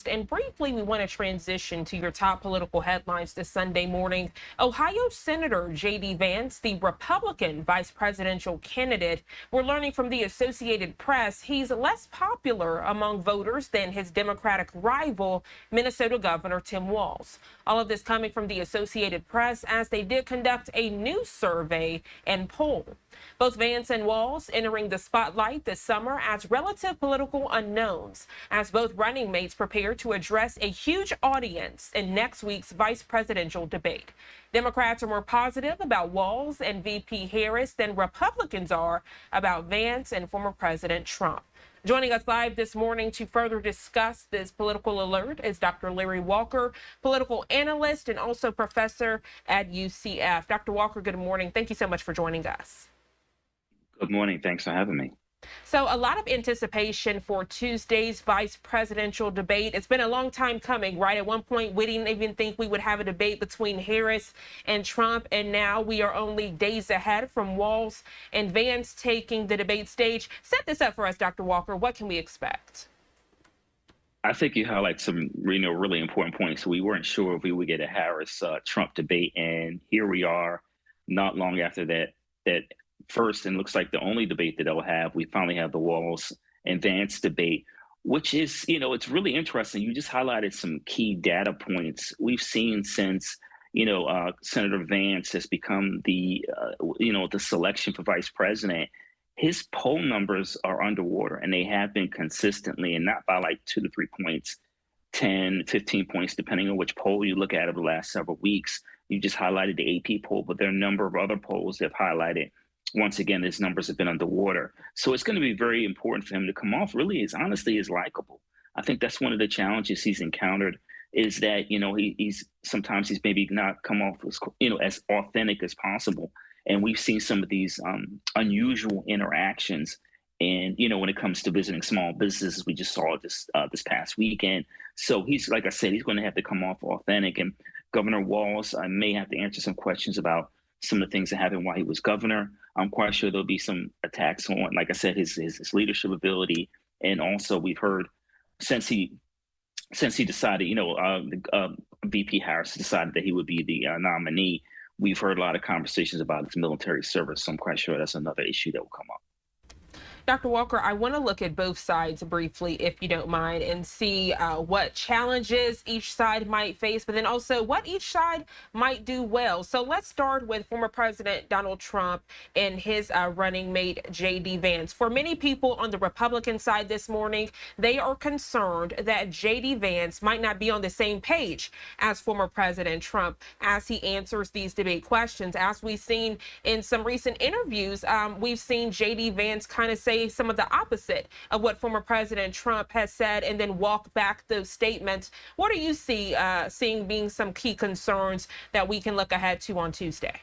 And briefly, we want to transition to your top political headlines this Sunday morning. Ohio Senator J.D. Vance, the Republican vice presidential candidate, we're learning from the Associated Press he's less popular among voters than his Democratic rival, Minnesota Governor Tim Walz. All of this coming from the Associated Press as they did conduct a new survey and poll. Both Vance and Walz entering the spotlight this summer as relative political unknowns, as both running mates prepare to address a huge audience in next week's vice presidential debate. Democrats are more positive about Walz and VP Harris than Republicans are about Vance and former President Trump. Joining us live this morning to further discuss this political alert is Dr. Larry Walker, political analyst and also professor at UCF. Dr. Walker, good morning. Thank you so much for joining us. Good morning. Thanks for having me. So a lot of anticipation for Tuesday's vice presidential debate. It's been a long time coming, right? At one point, we didn't even think we would have a debate between Harris and Trump. And now we are only days ahead from Walz and Vance taking the debate stage. Set this up for us, Dr. Walker. What can we expect? I think you highlight some really important points. We weren't sure if we would get a Harris-Trump debate. And here we are not long after that first and looks like the only debate that they'll have. We finally have the Walz and Vance debate, which is, it's really interesting. You just highlighted some key data points we've seen since, Senator Vance has become the selection for vice president. His poll numbers are underwater, and they have been consistently, and not by like 2 to 3 points, 10, 15 points, depending on which poll you look at over the last several weeks. You just highlighted the AP poll, but there are a number of other polls that have highlighted once again, his numbers have been underwater. So it's going to be very important for him to come off really as honestly as likable. I think that's one of the challenges he's encountered is that, he's sometimes maybe not come off as, as authentic as possible. And we've seen some of these unusual interactions. And, when it comes to visiting small businesses, we just saw this past weekend. So he's, like I said, he's going to have to come off authentic. And Governor Walz may have to answer some questions about some of the things that happened while he was governor. I'm quite sure there'll be some attacks on, like I said, his leadership ability. And also we've heard since he decided, VP Harris decided that he would be the nominee, we've heard a lot of conversations about his military service. So I'm quite sure that's another issue that will come up. Dr. Walker, I want to look at both sides briefly, if you don't mind, and see what challenges each side might face, but then also what each side might do well. So let's start with former President Donald Trump and his running mate, J.D. Vance. For many people on the Republican side this morning, they are concerned that J.D. Vance might not be on the same page as former President Trump as he answers these debate questions. As we've seen in some recent interviews, we've seen J.D. Vance kind of say some of the opposite of what former President Trump has said and then walk back those statements. What do you see seeing being some key concerns that we can look ahead to on Tuesday?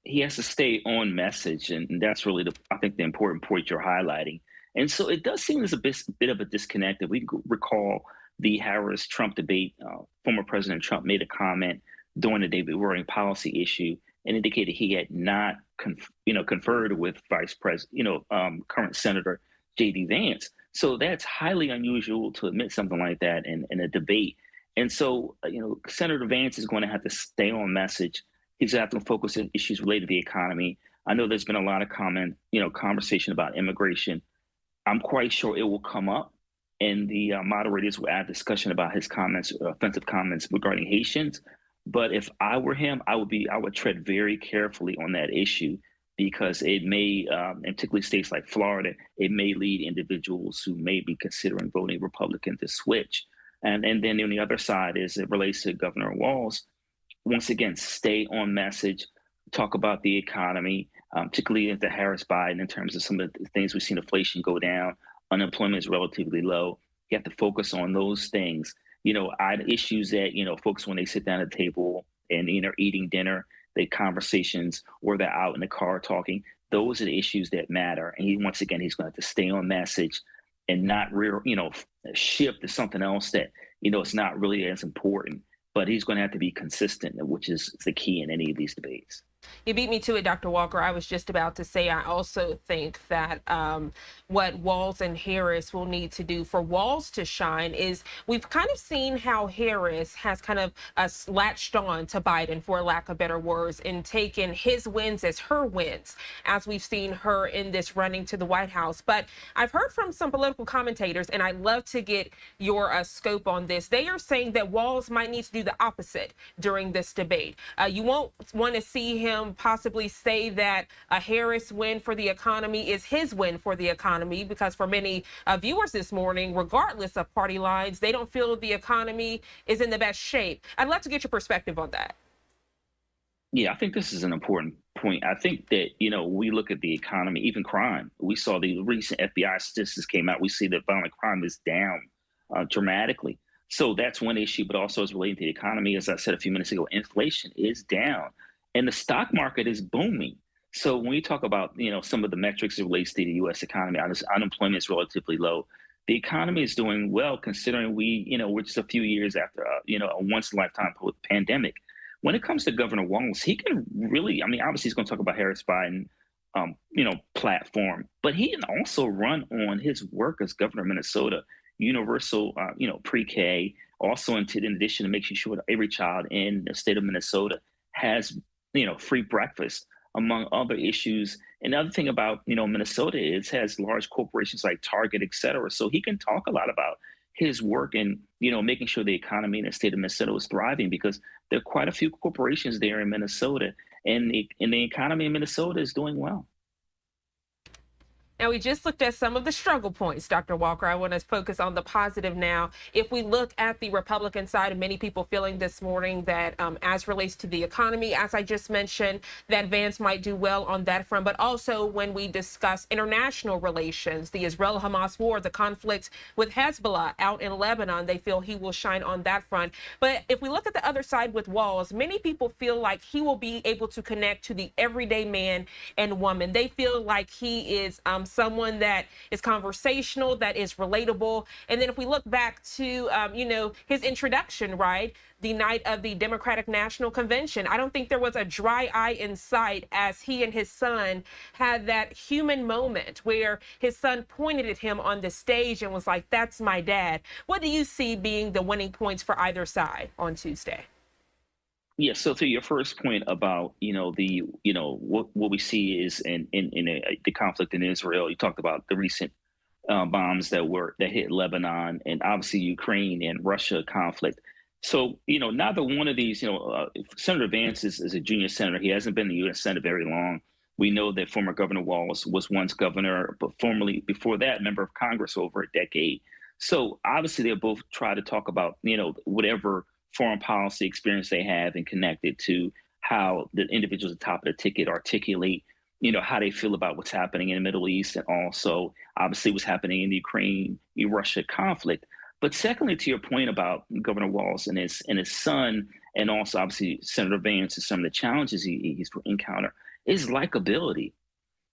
He has to stay on message, and that's really, I think, the important point you're highlighting. And so it does seem there's a bit of a disconnect. If we recall the Harris-Trump debate, former President Trump made a comment during the debate regarding policy issue and indicated he had not conferred with Vice President, current Senator J.D. Vance. So that's highly unusual to admit something like that in a debate. And so, Senator Vance is going to have to stay on message. He's going to have to focus on issues related to the economy. I know there's been a lot of conversation about immigration. I'm quite sure it will come up, and the moderators will add discussion about his comments, offensive comments regarding Haitians. But if I were him, I would tread very carefully on that issue, because it may, in particularly states like Florida, it may lead individuals who may be considering voting Republican to switch. And then on the other side, as it relates to Governor Walz, once again, stay on message, talk about the economy, particularly into Harris-Biden in terms of some of the things we've seen inflation go down, unemployment is relatively low. You have to focus on those things. Issues that, folks, when they sit down at the table and, eating dinner, they conversations, or they're out in the car talking, those are the issues that matter. And once again, he's going to have to stay on message and not shift to something else that, it's not really as important. But he's going to have to be consistent, which is the key in any of these debates. You beat me to it, Dr. Walker. I was just about to say, I also think that what Walz and Harris will need to do for Walz to shine is we've kind of seen how Harris has kind of latched on to Biden, for lack of better words, and taken his wins as her wins, as we've seen her in this running to the White House. But I've heard from some political commentators, and I'd love to get your scope on this. They are saying that Walz might need to do the opposite during this debate. You won't want to see him possibly say that a Harris win for the economy is his win for the economy, because for many viewers this morning, regardless of party lines, they don't feel the economy is in the best shape. I'd love to get your perspective on that. Yeah, I think this is an important point. I think that, we look at the economy, even crime. We saw the recent FBI statistics came out. We see that violent crime is down dramatically. So that's one issue, but also as relating to the economy. As I said a few minutes ago, inflation is down and the stock market is booming. So when we talk about, some of the metrics that relates to the U.S. economy, unemployment is relatively low. The economy is doing well, considering we're just a few years after, a once in a lifetime pandemic. When it comes to Governor Walz, he can really, obviously he's going to talk about Harris Biden, platform, but he can also run on his work as governor of Minnesota, universal, pre-K, also in addition to making sure that every child in the state of Minnesota has, free breakfast, among other issues. And the other thing about, Minnesota is has large corporations like Target, et cetera. So he can talk a lot about his work and, making sure the economy in the state of Minnesota is thriving, because there are quite a few corporations there in Minnesota, and the economy in Minnesota is doing well. Now, we just looked at some of the struggle points, Dr. Walker. I want to focus on the positive now. If we look at the Republican side, and many people feeling this morning that as relates to the economy, as I just mentioned, that Vance might do well on that front. But also when we discuss international relations, the Israel-Hamas war, the conflict with Hezbollah out in Lebanon, they feel he will shine on that front. But if we look at the other side with Walz, many people feel like he will be able to connect to the everyday man and woman. They feel like he is someone that is conversational, that is relatable. And then if we look back to, his introduction, right, the night of the Democratic National Convention, I don't think there was a dry eye in sight as he and his son had that human moment where his son pointed at him on the stage and was like, "That's my dad." What do you see being the winning points for either side on Tuesday? Yeah. So to your first point about, what we see is in the conflict in Israel, you talked about the recent bombs that hit Lebanon, and obviously Ukraine and Russia conflict. So, neither one of these, Senator Vance is a junior senator. He hasn't been in the U.S. Senate very long. We know that former Governor Walz was once governor, but formerly before that, member of Congress over a decade. So obviously they'll both try to talk about, whatever foreign policy experience they have and connect it to how the individuals at the top of the ticket articulate, how they feel about what's happening in the Middle East, and also obviously what's happening in the Ukraine-Russia conflict. But secondly, to your point about Governor Walz and his son, and also obviously Senator Vance and some of the challenges he's encountered, is likability.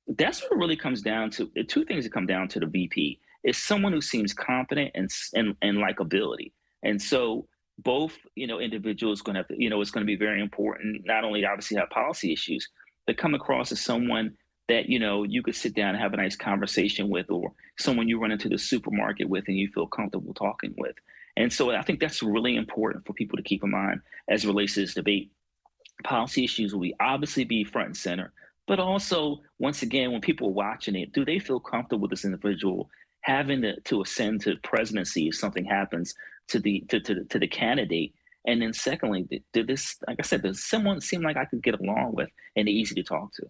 That's what it really comes down to. The two things that come down to the VP is someone who seems confident and likability. And so both, individuals going to have to, it's going to be very important, not only to obviously have policy issues, but come across as someone that, you could sit down and have a nice conversation with, or someone you run into the supermarket with and you feel comfortable talking with. And so I think that's really important for people to keep in mind as it relates to this debate. Policy issues will obviously be front and center, but also, once again, when people are watching it, do they feel comfortable with this individual having to ascend to presidency if something happens to the candidate? And then secondly, did this, like I said, does someone seem like I could get along with and easy to talk to?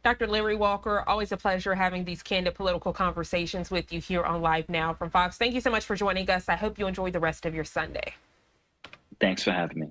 Dr. Larry Walker, always a pleasure having these candid political conversations with you here on Live Now from Fox. Thank you so much for joining us. I hope you enjoy the rest of your Sunday. Thanks for having me.